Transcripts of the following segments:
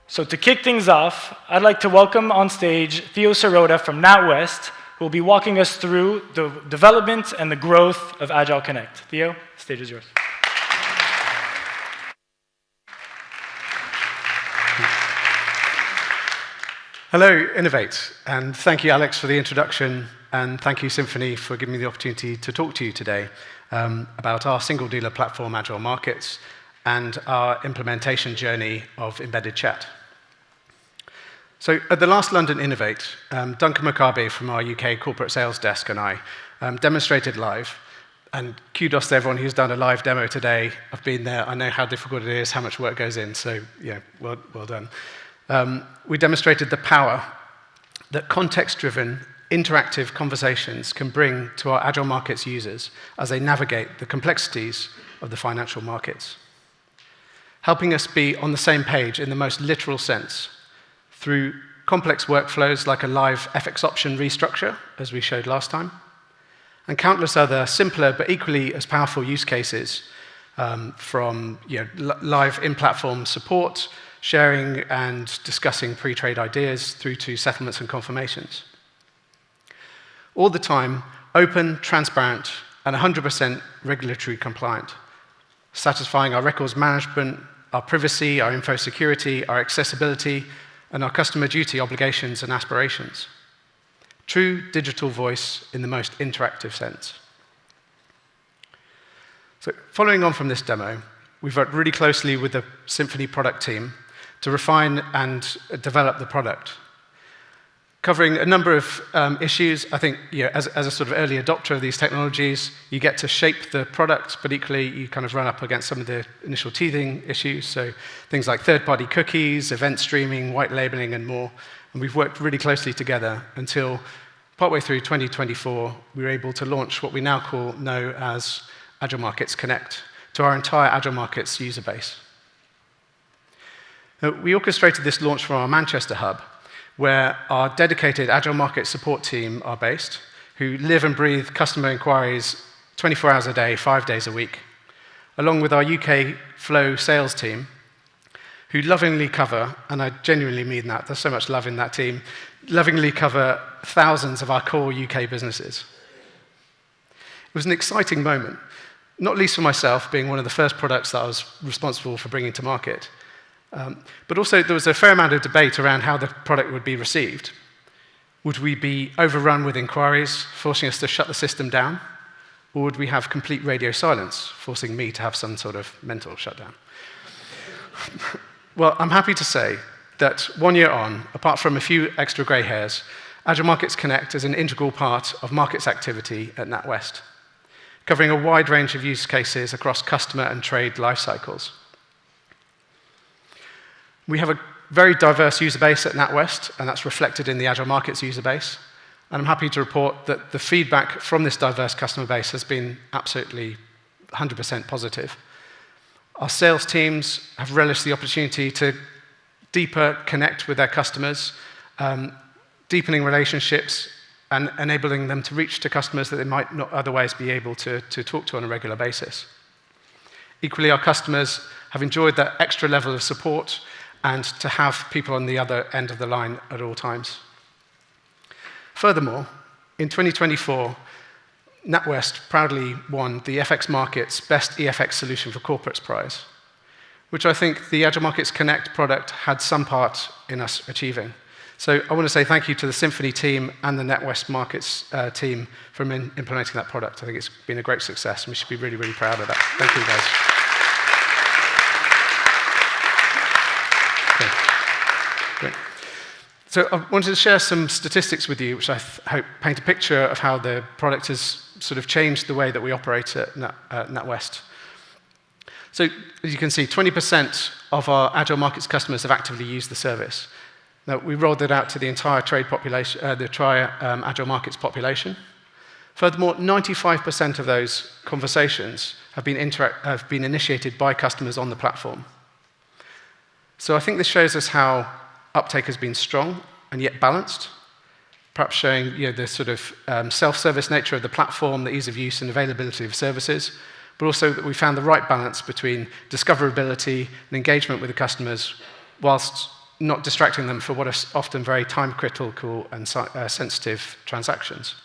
So to kick things off, I'd like to welcome on stage Theodore Sirota from NatWest, who will be walking us through the development and the growth of Agile Connect. Theo, the stage is yours. Hello, Innovate, and thank you, Alex, for the introduction, and thank you, Symphony, for giving me the opportunity to talk to you today about our single dealer platform, Agile Markets, and our implementation journey of embedded chat. So at the last London Innovate, Duncan McCarby from our UK corporate sales desk and I demonstrated live, and kudos to everyone who's done a live demo today. I've been there, I know how difficult it is, how much work goes in, so yeah, well done. We demonstrated the power that context-driven, interactive conversations can bring to our Agile Markets users as they navigate the complexities of the financial markets, helping us be on the same page in the most literal sense through complex workflows like a live FX option restructure, as we showed last time, and countless other simpler but equally as powerful use cases from live in-platform support, sharing and discussing pre-trade ideas through to settlements and confirmations. All the time, open, transparent, and 100% regulatory compliant, satisfying our records management, our privacy, our info security, our accessibility, and our customer duty obligations and aspirations. True digital voice in the most interactive sense. So following on from this demo, we've worked really closely with the Symphony product team to refine and develop the product, covering a number of issues. I think as a sort of early adopter of these technologies, you get to shape the product, but equally you kind of run up against some of the initial teething issues, so things like third-party cookies, event streaming, white labeling, and more. And we've worked really closely together until partway through 2024, we were able to launch what we now know as Agile Markets Connect to our entire Agile Markets user base. We orchestrated this launch from our Manchester hub, where our dedicated Agile Markets support team are based, who live and breathe customer inquiries 24 hours a day, 5 days a week, along with our UK Flow sales team, who lovingly cover, and I genuinely mean that, there's so much love in that team, lovingly cover thousands of our core UK businesses. It was an exciting moment, not least for myself, being one of the first products that I was responsible for bringing to market. But also there was a fair amount of debate around how the product would be received. Would we be overrun with inquiries, forcing us to shut the system down? Or would we have complete radio silence, forcing me to have some sort of mental shutdown? Well, I'm happy to say that 1 year on, apart from a few extra grey hairs, Agile Markets Connect is an integral part of markets activity at NatWest, covering a wide range of use cases across customer and trade life cycles. We have a very diverse user base at NatWest, and that's reflected in the Agile Markets user base. And I'm happy to report that the feedback from this diverse customer base has been absolutely 100% positive. Our sales teams have relished the opportunity to deeper connect with their customers, deepening relationships and enabling them to reach to customers that they might not otherwise be able to talk to on a regular basis. Equally, our customers have enjoyed that extra level of support and to have people on the other end of the line at all times. Furthermore, in 2024, NatWest proudly won the FX Markets Best EFX Solution for Corporates prize, which I think the Agile Markets Connect product had some part in us achieving. So I want to say thank you to the Symphony team and the NatWest Markets team for implementing that product. I think it's been a great success, and we should be really, really proud of that. Thank you, guys. Great. So I wanted to share some statistics with you, which I hope paint a picture of how the product has sort of changed the way that we operate at NatWest. So as you can see, 20% of our Agile Markets customers have actively used the service. Now, we rolled it out to the entire trade population, the entire Agile Markets population. Furthermore, 95% of those conversations have been initiated by customers on the platform. So I think this shows us how uptake has been strong and yet balanced, perhaps showing the sort of self-service nature of the platform, the ease of use and availability of services, but also that we found the right balance between discoverability and engagement with the customers, whilst not distracting them for what are often very time-critical and sensitive transactions.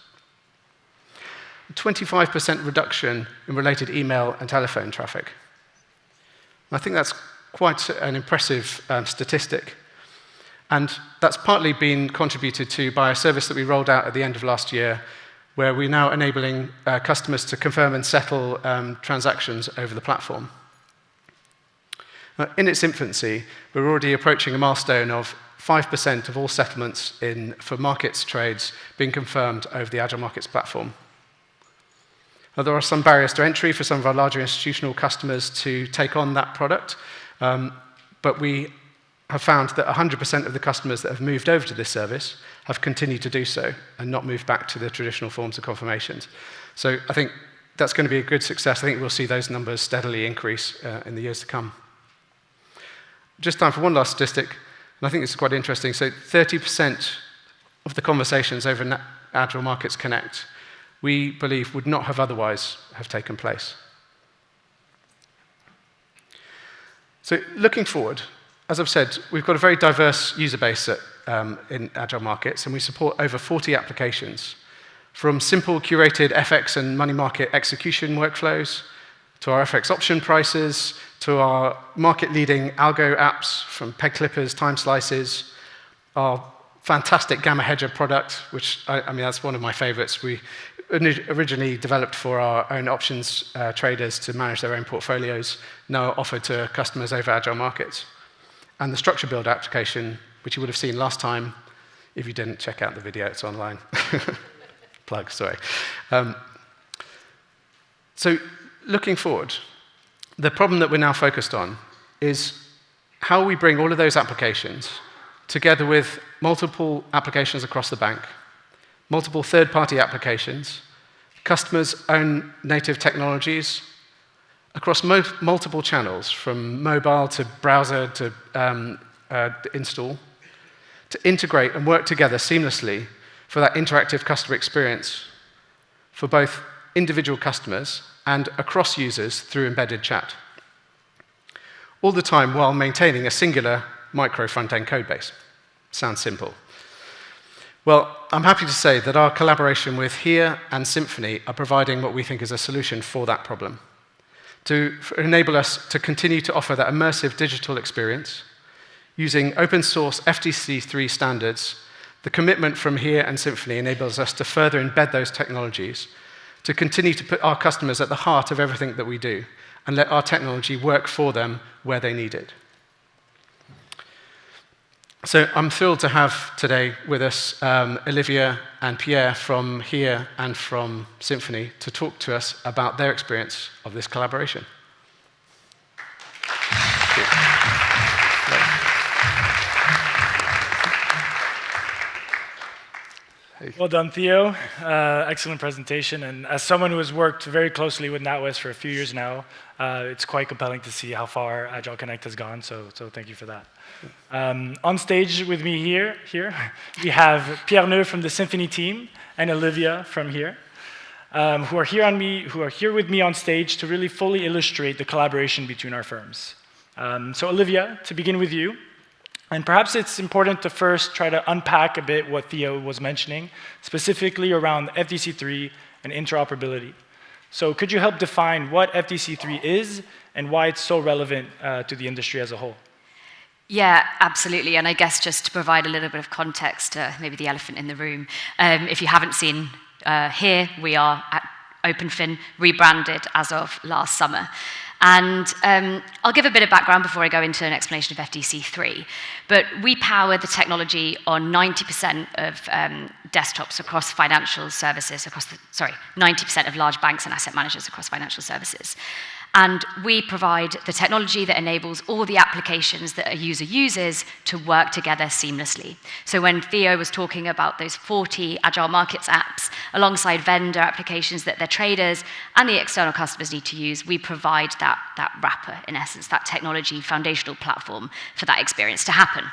25% reduction in related email and telephone traffic. I think that's quite an impressive statistic. And that's partly been contributed to by a service that we rolled out at the end of last year, where we're now enabling customers to confirm and settle transactions over the platform. In its infancy, we're already approaching a milestone of 5% of all settlements for markets trades being confirmed over the Agile Markets platform. Now, there are some barriers to entry for some of our larger institutional customers to take on that product, but we have found that 100% of the customers that have moved over to this service have continued to do so and not moved back to the traditional forms of confirmations. So I think that's going to be a good success. I think we'll see those numbers steadily increase in the years to come. Just time for one last statistic, and I think this is quite interesting. So 30% of the conversations over Agile Markets Connect, we believe, would not have otherwise have taken place. So looking forward, as I've said, we've got a very diverse user base in Agile Markets, and we support over 40 applications, from simple curated FX and money market execution workflows, to our FX option prices, to our market-leading algo apps, from peg clippers, time slices, our fantastic Gamma Hedger product, which, I mean, that's one of my favorites. We originally developed for our own options traders to manage their own portfolios, now offered to customers over Agile Markets. And the structure build application, which you would have seen last time. If you didn't, check out the video, it's online. Plug, sorry. So looking forward, the problem that we're now focused on is how we bring all of those applications together with multiple applications across the bank, multiple third-party applications, customers' own native technologies, across multiple channels, from mobile to browser to install, to integrate and work together seamlessly for that interactive customer experience for both individual customers and across users through embedded chat. All the time while maintaining a singular micro front-end code base. Sounds simple. Well, I'm happy to say that our collaboration with Here and Symphony are providing what we think is a solution for that problem, to enable us to continue to offer that immersive digital experience using open source FTC3 standards. The commitment from Here and Symphony enables us to further embed those technologies, to continue to put our customers at the heart of everything that we do, and let our technology work for them where they need it. So I'm thrilled to have today with us Olivia and Pierre from Here and from Symphony to talk to us about their experience of this collaboration. Well done, Theo. Excellent presentation. And as someone who has worked very closely with NatWest for a few years now, it's quite compelling to see how far Agile Connect has gone. So thank you for that. On stage with me here, we have Pierre Neu from the Symphony team and Olivia from Here, who are here with me on stage to really fully illustrate the collaboration between our firms. So Olivia, to begin with you, and perhaps it's important to first try to unpack a bit what Theo was mentioning, specifically around FTC3 and interoperability. So could you help define what FTC3 is and why it's so relevant to the industry as a whole? Yeah, absolutely. And I guess just to provide a little bit of context, maybe the elephant in the room, if you haven't seen Here, we are at OpenFin, rebranded as of last summer. And I'll give a bit of background before I go into an explanation of FTC3. But we power the technology on 90% of desktops across financial services, 90% of large banks and asset managers across financial services. And we provide the technology that enables all the applications that a user uses to work together seamlessly. So when Theo was talking about those 40 Agile Markets apps, alongside vendor applications that their traders and the external customers need to use, we provide that wrapper, in essence, that technology foundational platform for that experience to happen.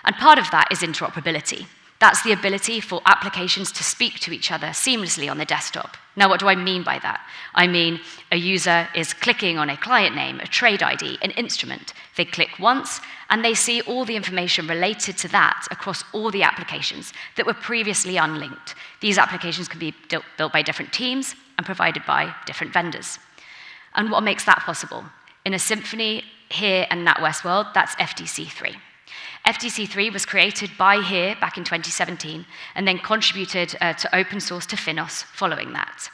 And part of that is interoperability. That's the ability for applications to speak to each other seamlessly on the desktop. Now, what do I mean by that? I mean, a user is clicking on a client name, a trade ID, an instrument. They click once, and they see all the information related to that across all the applications that were previously unlinked. These applications can be built by different teams and provided by different vendors. And what makes that possible? In a Symphony here and NatWest world, that's FDC3. FDC3 was created by here back in 2017 and then contributed to open source to Finos following that.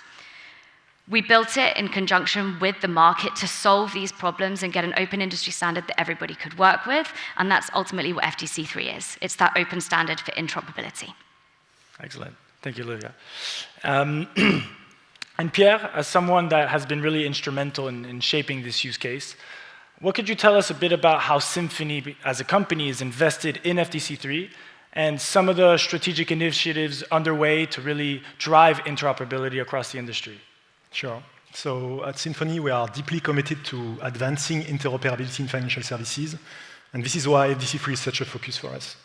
We built it in conjunction with the market to solve these problems and get an open industry standard that everybody could work with, and that's ultimately what FDC3 is. It's that open standard for interoperability. Excellent. Thank you, Olivia. And Pierre, as someone that has been really instrumental in shaping this use case, what could you tell us a bit about how Symphony as a company is invested in FDC3 and some of the strategic initiatives underway to really drive interoperability across the industry? Sure. So at Symphony, we are deeply committed to advancing interoperability in financial services, and this is why FDC3 is such a focus for us.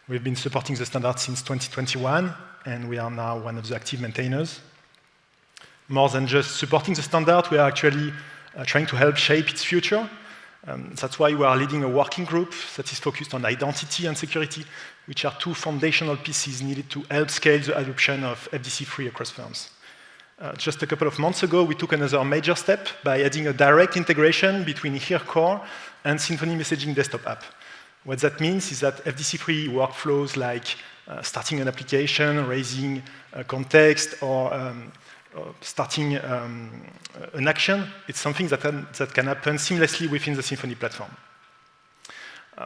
We've been supporting the standard since 2021, and we are now one of the active maintainers. More than just supporting the standard, we are actually trying to help shape its future. That's why we are leading a working group that is focused on identity and security, which are two foundational pieces needed to help scale the adoption of FDC3 across firms. Just a couple of months ago, we took another major step by adding a direct integration between Here Core and Symphony Messaging desktop app. What that means is that FDC3 workflows like starting an application, raising context, or starting an action, it's something that can happen seamlessly within the Symphony platform.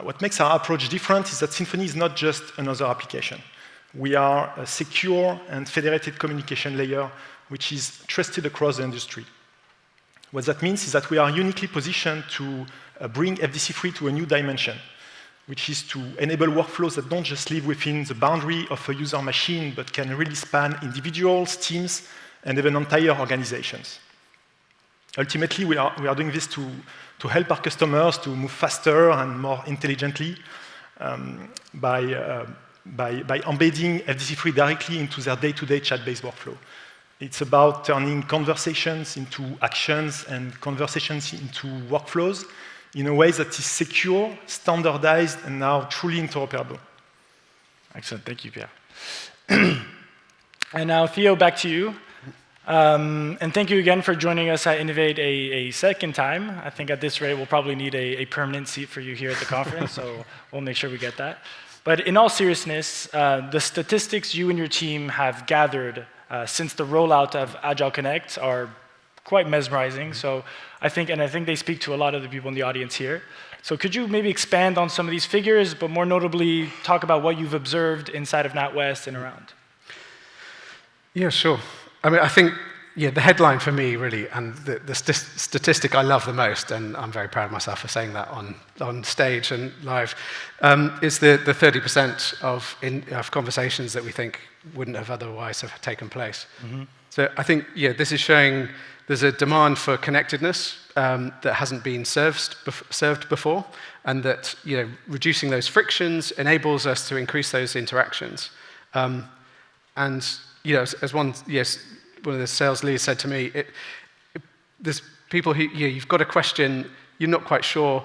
What makes our approach different is that Symphony is not just another application. We are a secure and federated communication layer which is trusted across the industry. What that means is that we are uniquely positioned to bring FDC3 to a new dimension, which is to enable workflows that don't just live within the boundary of a user machine, but can really span individuals, teams, and even entire organizations. Ultimately, we are doing this to help our customers to move faster and more intelligently by embedding FDC3 directly into their day-to-day chat-based workflow. It's about turning conversations into actions and conversations into workflows in a way that is secure, standardized, and now truly interoperable. Excellent. Thank you, Pierre. And now, Theo, back to you. And thank you again for joining us at Innovate a second time. I think at this rate, we'll probably need a permanent seat for you here at the conference, so we'll make sure we get that. But in all seriousness, the statistics you and your team have gathered since the rollout of Agile Connect are quite mesmerizing. So I think they speak to a lot of the people in the audience here. So could you maybe expand on some of these figures, but more notably talk about what you've observed inside of NatWest and around? Yeah, sure. I mean, I think the headline for me, really, and the statistic I love the most, and I'm very proud of myself for saying that on stage and live, is the 30% of conversations that we think wouldn't have otherwise have taken place. Mm-hmm. So I think, this is showing there's a demand for connectedness that hasn't been served before, and that reducing those frictions enables us to increase those interactions. And as one of the sales leads said to me, there's people who you've got a question, you're not quite sure.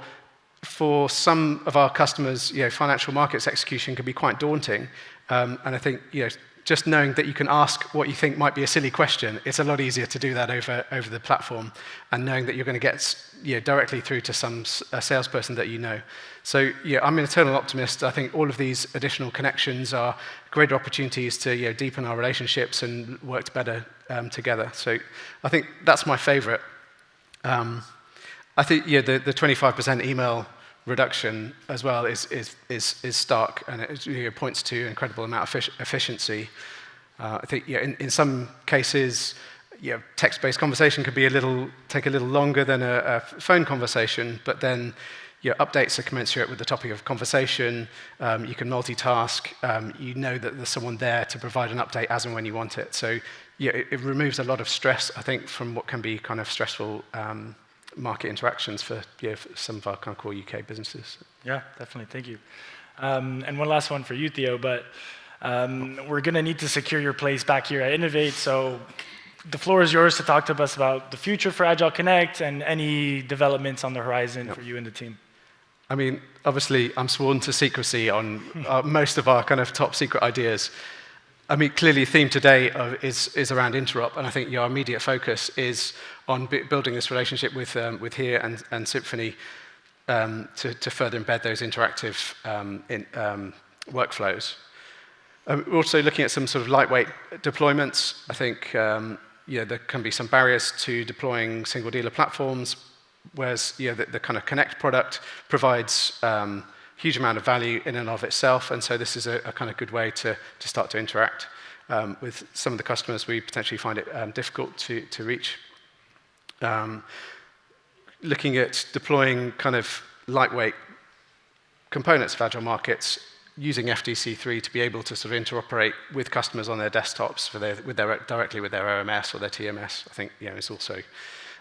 For some of our customers, financial markets execution can be quite daunting, and I think just knowing that you can ask what you think might be a silly question, it's a lot easier to do that over the platform, and knowing that you're going to get directly through to a salesperson that you know. So I'm an eternal optimist. I think all of these additional connections are greater opportunities to deepen our relationships and work better together. So I think that's my favorite. I think the 25% email reduction as well is stark, and it points to an incredible amount of efficiency. I think in some cases, text-based conversation could be take a little longer than a phone conversation, but then updates are commensurate with the topic of conversation. You can multitask. You know that there's someone there to provide an update as and when you want it. So it removes a lot of stress, I think, from what can be kind of stressful market interactions for some of our kind of core UK businesses. Yeah, definitely. Thank you. And one last one for you, Theo. But We're going to need to secure your place back here at Innovate, so the floor is yours to talk to us about the future for Agile Connect and any developments on the horizon for you and the team. I mean, obviously, I'm sworn to secrecy on most of our kind of top secret ideas. I mean, clearly, the theme today is around interop, and I think our immediate focus is on building this relationship with here and Symphony to further embed those interactive workflows. We're also looking at some sort of lightweight deployments. I think there can be some barriers to deploying single dealer platforms, whereas the kind of Connect product provides huge amount of value in and of itself, and so this is a kind of good way to start to interact with some of the customers we potentially find it difficult to reach. Looking at deploying kind of lightweight components of Agile Markets using FDC3 to be able to sort of interoperate with customers on their desktops directly with their OMS or their TMS, I think is also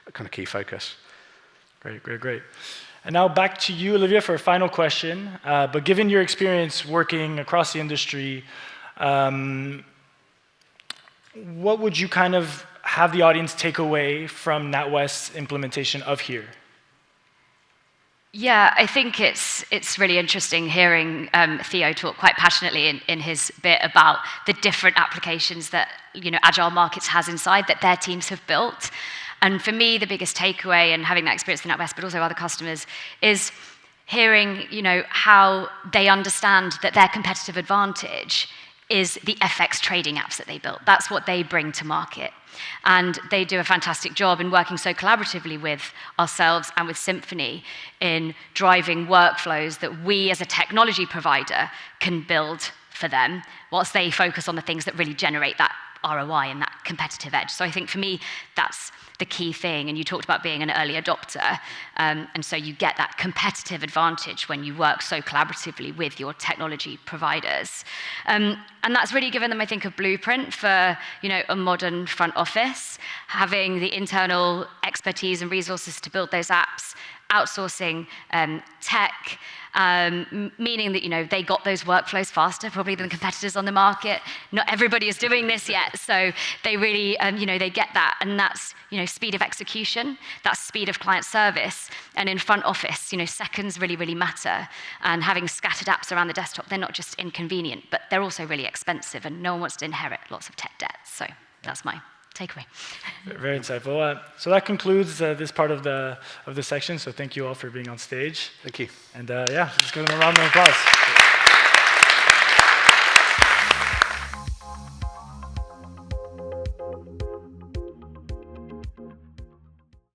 a kind of key focus. Great. And now back to you, Olivia, for a final question. But given your experience working across the industry, what would you kind of have the audience take away from NatWest's implementation of here? Yeah, I think it's really interesting hearing Theo talk quite passionately in his bit about the different applications that Agile Markets has inside that their teams have built. And for me, the biggest takeaway, and having that experience with NatWest, but also other customers, is hearing how they understand that their competitive advantage is the FX trading apps that they built. That's what they bring to market. And they do a fantastic job in working so collaboratively with ourselves and with Symphony in driving workflows that we as a technology provider can build for them, whilst they focus on the things that really generate that ROI and that competitive edge. So I think for me, that's the key thing. And you talked about being an early adopter. And so you get that competitive advantage when you work so collaboratively with your technology providers. And that's really given them, I think, a blueprint for a modern front office, having the internal expertise and resources to build those apps, outsourcing tech, meaning that they got those workflows faster probably than competitors on the market. Not everybody is doing this yet, so they really they get that, and that's speed of execution, that's speed of client service, and in front office seconds really matter. And having scattered apps around the desktop, they're not just inconvenient, but they're also really expensive, and no one wants to inherit lots of tech debt. So that's my takeaway. Very insightful. So that concludes this part of the section. So thank you all for being on stage. Thank you. And let's give them a round of applause.